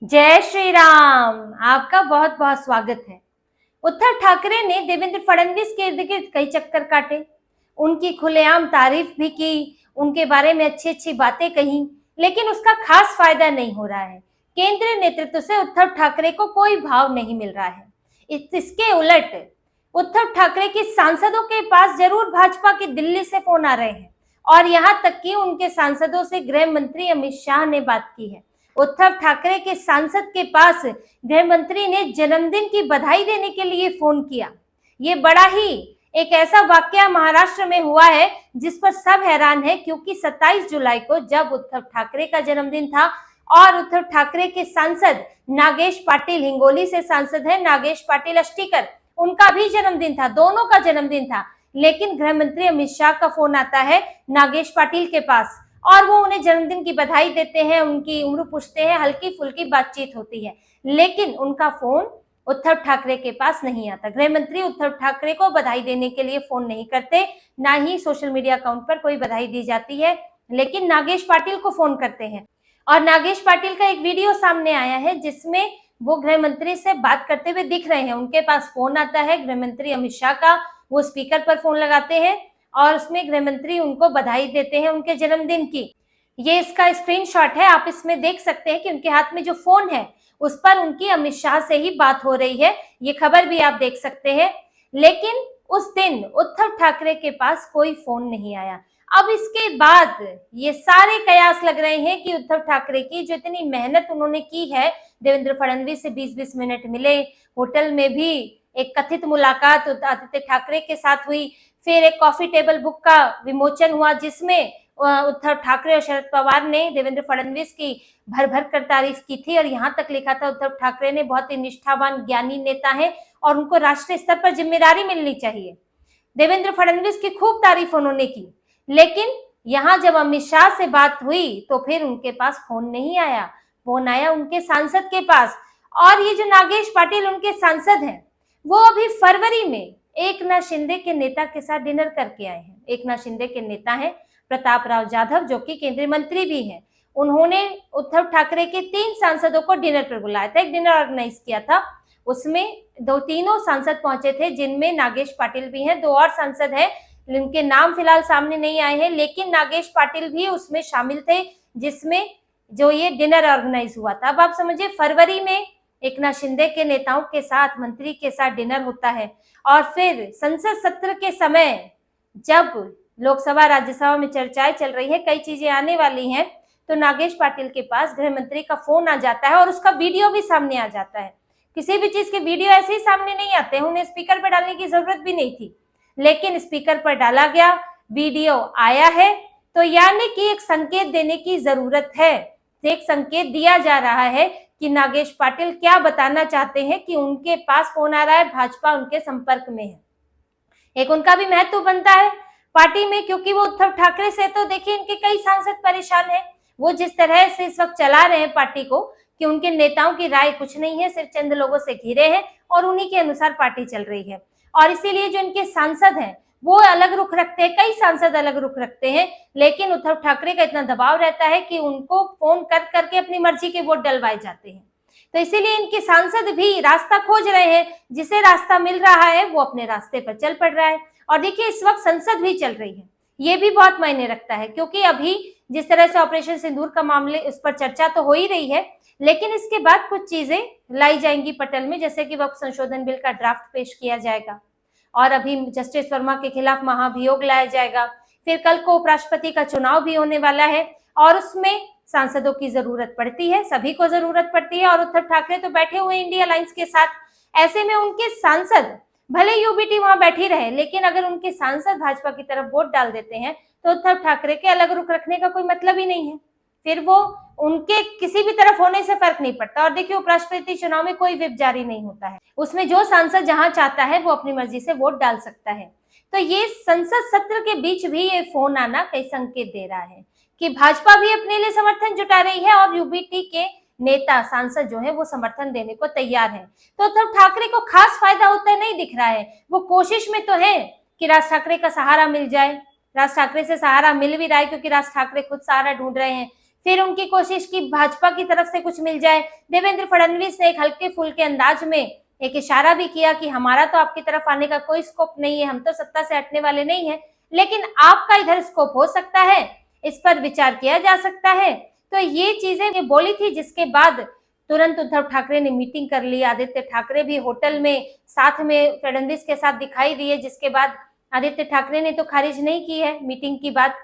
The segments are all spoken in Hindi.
जय श्री राम। आपका बहुत बहुत स्वागत है। उद्धव ठाकरे ने देवेंद्र फडणवीस के इर्द गिर्द कई चक्कर काटे, उनकी खुलेआम तारीफ भी की, उनके बारे में अच्छी अच्छी बातें कही, लेकिन उसका खास फायदा नहीं हो रहा है। केंद्रीय नेतृत्व से उद्धव ठाकरे को कोई भाव नहीं मिल रहा है। इसके उलट उद्धव ठाकरे के सांसदों के पास जरूर भाजपा की दिल्ली से फोन आ रहे हैं और यहाँ तक कि उनके सांसदों से गृह मंत्री अमित शाह ने बात की है। उद्धव ठाकरे के सांसद के पास गृह मंत्री ने जन्मदिन की बधाई देने के लिए फोन किया। ये बड़ा ही एक ऐसा वाकया महाराष्ट्र में हुआ है जिस पर सब हैरान है, क्योंकि 27 जुलाई को जब उद्धव ठाकरे का जन्मदिन था और उद्धव ठाकरे के सांसद नागेश पाटिल, हिंगोली से सांसद है नागेश पाटिल अष्टीकर, उनका भी जन्मदिन था, दोनों का जन्मदिन था, लेकिन गृह मंत्री अमित शाह का फोन आता है नागेश पाटिल के पास और वो उन्हें जन्मदिन की बधाई देते हैं, उनकी उम्र पूछते हैं, हल्की फुल्की बातचीत होती है, लेकिन उनका फोन उद्धव ठाकरे के पास नहीं आता। गृह मंत्री उद्धव ठाकरे को बधाई देने के लिए फोन नहीं करते, ना ही सोशल मीडिया अकाउंट पर कोई बधाई दी जाती है, लेकिन नागेश पाटिल को फोन करते हैं। और नागेश पाटिल का एक वीडियो सामने आया है जिसमें वो गृह मंत्री से बात करते हुए दिख रहे हैं। उनके पास फोन आता है गृह मंत्री अमित शाह का, वो स्पीकर पर फोन लगाते हैं और उसमें गृह मंत्री उनको बधाई देते हैं उनके जन्मदिन की। ये इसका स्क्रीनशॉट है, आप इसमें देख सकते हैं कि उनके हाथ में जो फोन है उस पर उनकी अमित शाह से ही बात हो रही है। ये खबर भी आप देख सकते हैं, लेकिन उस दिन उद्धव ठाकरे के पास कोई फोन नहीं आया। अब इसके बाद ये सारे कयास लग रहे हैं कि उद्धव ठाकरे की जो इतनी मेहनत उन्होंने की है, देवेंद्र फडणवीस से 20-20 मिनट मिले, होटल में भी एक कथित मुलाकात आदित्य ठाकरे के साथ हुई, फिर एक कॉफी टेबल बुक का विमोचन हुआ जिसमें उद्धव ठाकरे और शरद पवार ने देवेंद्र फडणवीस की भर भर कर तारीफ की थी और यहाँ तक लिखा था उद्धव ठाकरे ने बहुत ही निष्ठावान ज्ञानी नेता है और उनको राष्ट्रीय स्तर पर जिम्मेदारी मिलनी चाहिए। देवेंद्र फडणवीस की खूब तारीफ उन्होंने की, लेकिन यहाँ जब अमित शाह से बात हुई तो फिर उनके पास फोन नहीं आया, फोन आया उनके सांसद के पास। और ये जो नागेश पाटिल उनके सांसद हैं, वो अभी फरवरी में एकनाथ शिंदे के नेता के साथ डिनर करके आए हैं। एकनाथ शिंदे के नेता हैं प्रताप राव जाधव, जो कि केंद्रीय मंत्री भी हैं। उन्होंने उद्धव ठाकरे के 3 सांसदों को डिनर पर बुलाया था, एक डिनर ऑर्गेनाइज किया था, उसमें तीनों सांसद पहुंचे थे जिनमें नागेश पाटिल भी हैं, 2 और सांसद हैं जिनके नाम फिलहाल सामने नहीं आए हैं, लेकिन नागेश पाटिल भी उसमें शामिल थे जिसमें जो ये डिनर ऑर्गेनाइज हुआ था। अब आप समझिए फरवरी में एकनाथ शिंदे के नेताओं के साथ, मंत्री के साथ डिनर होता है और फिर संसद सत्र के समय जब लोकसभा राज्यसभा में चर्चाएं चल रही है, कई चीजें आने वाली हैं, तो नागेश पाटिल के पास गृह मंत्री का फोन आ जाता है और उसका वीडियो भी सामने आ जाता है। किसी भी चीज के वीडियो ऐसे ही सामने नहीं आते हैं, उन्हें स्पीकर पर डालने की जरूरत भी नहीं थी, लेकिन स्पीकर पर डाला गया, वीडियो आया है, तो यानी कि एक संकेत देने की जरूरत है। एक संकेत दिया जा रहा है कि नागेश पाटिल क्या बताना चाहते हैं कि उनके पास फोन आ रहा है, भाजपा उनके संपर्क में है। एक उनका भी महत्व बनता है पार्टी में, क्योंकि वो उद्धव ठाकरे से, तो देखिए इनके कई सांसद परेशान हैं। वो जिस तरह से इस वक्त चला रहे हैं पार्टी को कि उनके नेताओं की राय कुछ नहीं है, सिर्फ चंद लोगों से घिरे हैं और उन्हीं के अनुसार पार्टी चल रही है। और इसीलिए जो इनके सांसद हैं वो अलग रुख रखते हैं, कई सांसद अलग रुख रखते हैं, लेकिन उद्धव ठाकरे का इतना दबाव रहता है कि उनको फोन कर करके अपनी मर्जी के वोट डलवाए जाते हैं। तो इसीलिए इनके सांसद भी रास्ता खोज रहे हैं, जिसे रास्ता मिल रहा है वो अपने रास्ते पर चल पड़ रहा है। और देखिए इस वक्त संसद भी चल रही है, ये भी बहुत मायने रखता है, क्योंकि अभी जिस तरह से ऑपरेशन सिंदूर का मामले, उस पर चर्चा तो हो ही रही है, लेकिन इसके बाद कुछ चीजें लाई जाएंगी पटल में, जैसे कि वक्फ संशोधन बिल का ड्राफ्ट पेश किया जाएगा और अभी जस्टिस वर्मा के खिलाफ महाभियोग लाया जाएगा। फिर कल को उपराष्ट्रपति का चुनाव भी होने वाला है और उसमें सांसदों की जरूरत पड़ती है, सभी को जरूरत पड़ती है। और उद्धव ठाकरे तो बैठे हुए इंडिया अलायंस के साथ, ऐसे में उनके सांसद, भले यूबीटी वहां बैठी रहे, लेकिन अगर उनके सांसद भाजपा की तरफ वोट डाल देते हैं तो उद्धव ठाकरे के अलग रुख रखने का कोई मतलब ही नहीं है, फिर वो उनके किसी भी तरफ होने से फर्क नहीं पड़ता। और देखिए उपराष्ट्रपति चुनाव में कोई व्हिप जारी नहीं होता है, उसमें जो सांसद जहां चाहता है वो अपनी मर्जी से वोट डाल सकता है। तो ये संसद सत्र के बीच भी ये फोन आना कई संकेत दे रहा है कि भाजपा भी अपने लिए समर्थन जुटा रही है और यूबीटी के नेता, सांसद जो है वो समर्थन देने को तैयार है। तो उद्धव ठाकरे को खास फायदा होता है नहीं दिख रहा है। वो कोशिश में तो है कि राज ठाकरे का सहारा मिल जाए, राज ठाकरे से सहारा मिल भी रहा है क्योंकि राज ठाकरे खुद सहारा ढूंढ रहे हैं। फिर उनकी कोशिश की भाजपा की तरफ से कुछ मिल जाए। देवेंद्र फडणवीस ने एक हल्के फुल्के अंदाज में एक इशारा भी किया कि हमारा तो आपकी तरफ आने का कोई स्कोप नहीं है, हम तो सत्ता से हटने वाले नहीं है, लेकिन आपका इधर स्कोप हो सकता है, इस पर विचार किया जा सकता है। तो ये चीजें बोली थी, जिसके बाद तुरंत उद्धव ठाकरे ने मीटिंग कर ली। आदित्य ठाकरे भी होटल में साथ में फडणवीस के साथ दिखाई दिए, जिसके बाद आदित्य ठाकरे ने तो खारिज नहीं की है मीटिंग की बात,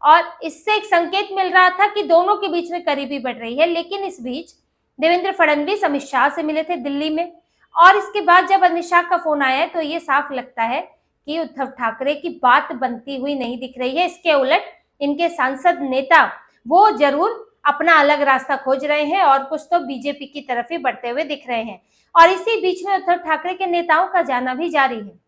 और इससे एक संकेत मिल रहा था कि दोनों के बीच में करीबी बढ़ रही है। लेकिन इस बीच देवेंद्र फडणवीस अमित शाह से मिले थे दिल्ली में, और इसके बाद जब अमित शाह का फोन आया तो ये साफ लगता है कि उद्धव ठाकरे की बात बनती हुई नहीं दिख रही है। इसके उलट इनके सांसद नेता वो जरूर अपना अलग रास्ता खोज रहे हैं और कुछ तो बीजेपी की तरफ ही बढ़ते हुए दिख रहे हैं। और इसी बीच में उद्धव ठाकरे के नेताओं का जाना भी जारी है।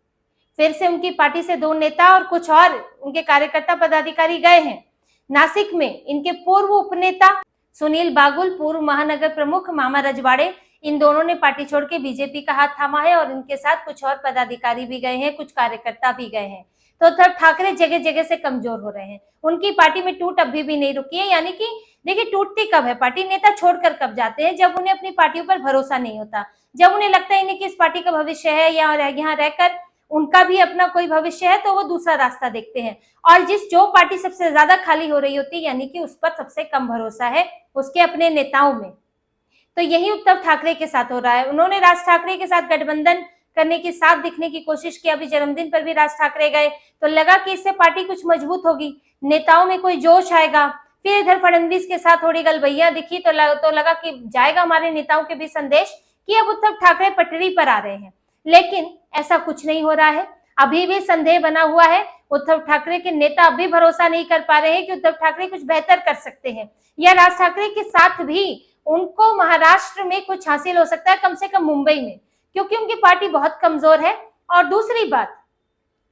फिर से उनकी पार्टी से 2 नेता और कुछ और उनके कार्यकर्ता पदाधिकारी गए हैं। नासिक में इनके पूर्व उपनेता सुनील बागुल, पूर्व महानगर प्रमुख मामा रजवाड़े, इन दोनों ने पार्टी छोड़ के बीजेपी का हाथ थामा है, और इनके साथ कुछ और पदाधिकारी भी गए हैं, कुछ कार्यकर्ता भी गए हैं। तो उद्धव ठाकरे जगह जगह से कमजोर हो रहे हैं। उनकी पार्टी में टूट अभी भी नहीं रुकी है। यानी कि देखिए, टूटती कब है पार्टी, नेता छोड़कर कब जाते हैं, जब उन्हें अपनी पार्टियों पर भरोसा नहीं होता, जब उन्हें लगता है कि इस पार्टी का भविष्य है या यहाँ रहकर उनका भी अपना कोई भविष्य है, तो वो दूसरा रास्ता देखते हैं। और जो पार्टी सबसे ज्यादा खाली हो रही होती है, यानी कि उस पर सबसे कम भरोसा है उसके अपने नेताओं में, तो यही उद्धव ठाकरे के साथ हो रहा है। उन्होंने राज ठाकरे के साथ गठबंधन करने की, साथ दिखने की कोशिश की। अभी जन्मदिन पर भी राज ठाकरे गए, तो लगा कि इससे पार्टी कुछ मजबूत होगी, नेताओं में कोई जोश आएगा। फिर इधर फडणवीस के साथ थोड़ी गलबैया दिखी, तो लगा कि जाएगा हमारे नेताओं के भी संदेश कि अब उद्धव ठाकरे पटरी पर आ रहे हैं। लेकिन ऐसा कुछ नहीं हो रहा है। अभी भी संदेह बना हुआ है। उद्धव ठाकरे के नेता अभी भरोसा नहीं कर पा रहे हैं कि उद्धव ठाकरे कुछ बेहतर कर सकते हैं, या राज ठाकरे के साथ भी उनको महाराष्ट्र में कुछ हासिल हो सकता है, कम से कम मुंबई में, क्योंकि उनकी पार्टी बहुत कमजोर है। और दूसरी बात,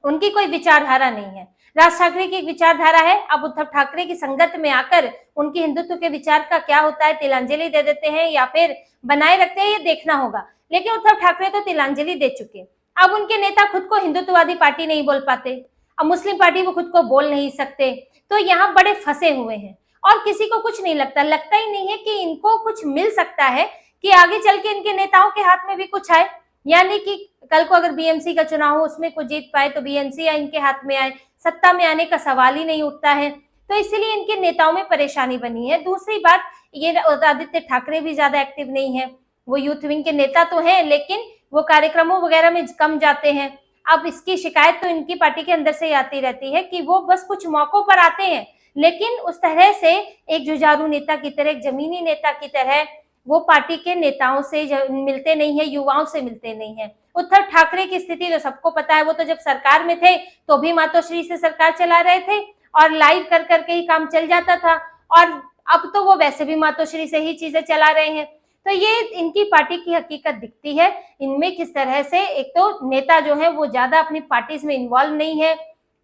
उनकी कोई विचारधारा नहीं है। राज ठाकरे की एक विचारधारा है, अब उद्धव ठाकरे की संगत में आकर उनके हिंदुत्व के विचार का क्या होता है, तिलांजलि दे देते हैं या फिर बनाए रखते हैं, ये देखना होगा। लेकिन उद्धव ठाकरे तो तिलांजलि दे चुके। अब उनके नेता खुद को हिंदुत्ववादी पार्टी नहीं बोल पाते, अब मुस्लिम पार्टी वो खुद को बोल नहीं सकते, तो यहाँ बड़े फंसे हुए हैं। और किसी को कुछ नहीं लगता ही नहीं है कि इनको कुछ मिल सकता है, कि आगे चल के इनके नेताओं के हाथ में भी कुछ आए। यानी कि कल को अगर बीएमसी का चुनाव हो, उसमें कुछ जीत पाए, तो बीएमसी या इनके हाथ में आए, सत्ता में आने का सवाल ही नहीं उठता है। तो इसलिए इनके नेताओं में परेशानी बनी है। दूसरी बात, ये आदित्य ठाकरे भी ज्यादा एक्टिव नहीं है। वो यूथ विंग के नेता तो हैं, लेकिन वो कार्यक्रमों वगैरह में कम जाते हैं। अब इसकी शिकायत तो इनकी पार्टी के अंदर से ही आती रहती है कि वो बस कुछ मौकों पर आते हैं, लेकिन उस तरह से एक जुझारू नेता की तरह, एक जमीनी नेता की तरह वो पार्टी के नेताओं से मिलते नहीं है, युवाओं से मिलते नहीं है। उद्धव ठाकरे की स्थिति तो सबको पता है। वो तो जब सरकार में थे तो भी मातोश्री से सरकार चला रहे थे और लाइव कर करके ही काम चल जाता था, और अब तो वो वैसे भी मातोश्री से ही चीजें चला रहे हैं। तो ये इनकी पार्टी की हकीकत दिखती है इनमें, किस तरह से एक तो नेता जो है वो ज्यादा अपनी पार्टी में इन्वॉल्व नहीं है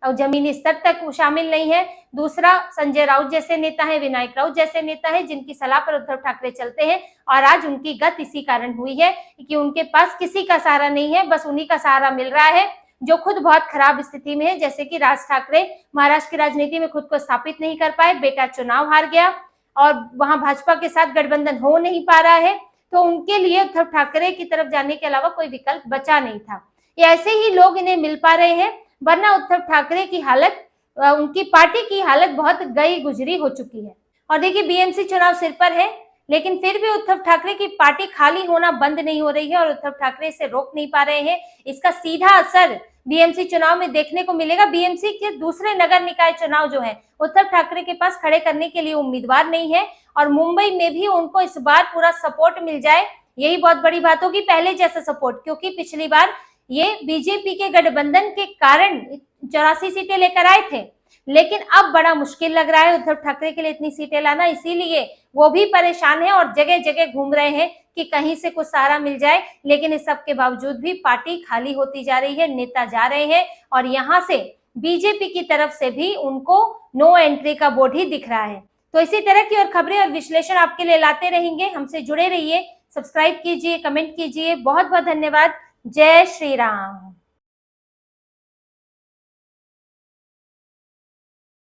और जमीनी स्तर तक वो शामिल नहीं है। दूसरा, संजय राउत जैसे नेता है, विनायक राउत जैसे नेता है, जिनकी सलाह पर उद्धव ठाकरे चलते हैं, और आज उनकी गत इसी कारण हुई है कि उनके पास किसी का सहारा नहीं है, बस उन्हीं का सहारा मिल रहा है, जो खुद बहुत खराब स्थिति में है। जैसे कि राज ठाकरे महाराष्ट्र की राजनीति में खुद को स्थापित नहीं कर पाए, बेटा चुनाव हार गया और वहां भाजपा के साथ गठबंधन हो नहीं पा रहा है, तो उनके लिए उद्धव ठाकरे की तरफ जाने के अलावा कोई विकल्प बचा नहीं था। ये ऐसे ही लोग इन्हें मिल पा रहे हैं, वरना उद्धव ठाकरे की हालत, उनकी पार्टी की हालत बहुत गई गुजरी हो चुकी है। और देखिए, बीएमसी चुनाव सिर पर है, लेकिन फिर भी उद्धव ठाकरे की पार्टी खाली होना बंद नहीं हो रही है और उद्धव ठाकरे इसे रोक नहीं पा रहे हैं। इसका सीधा असर बीएमसी चुनाव में देखने को मिलेगा। बीएमसी के दूसरे नगर निकाय चुनाव जो है, उद्धव ठाकरे के पास खड़े करने के लिए उम्मीदवार नहीं है, और मुंबई में भी उनको इस बार पूरा सपोर्ट मिल जाए, यही बहुत बड़ी बात होगी, पहले जैसा सपोर्ट। क्योंकि पिछली बार ये बीजेपी के गठबंधन के कारण 84 सीटें लेकर आए थे, लेकिन अब बड़ा मुश्किल लग रहा है उद्धव ठाकरे के लिए इतनी सीटें लाना। इसीलिए वो भी परेशान है और जगह जगह घूम रहे हैं कि कहीं से कुछ सहारा मिल जाए। लेकिन इस सब के बावजूद भी पार्टी खाली होती जा रही है, नेता जा रहे हैं, और यहाँ से बीजेपी की तरफ से भी उनको नो एंट्री का बोर्ड ही दिख रहा है। तो इसी तरह की और खबरें और विश्लेषण आपके लिए लाते रहेंगे। हमसे जुड़े रहिए, सब्सक्राइब कीजिए, कमेंट कीजिए। बहुत बहुत धन्यवाद। जय श्री राम।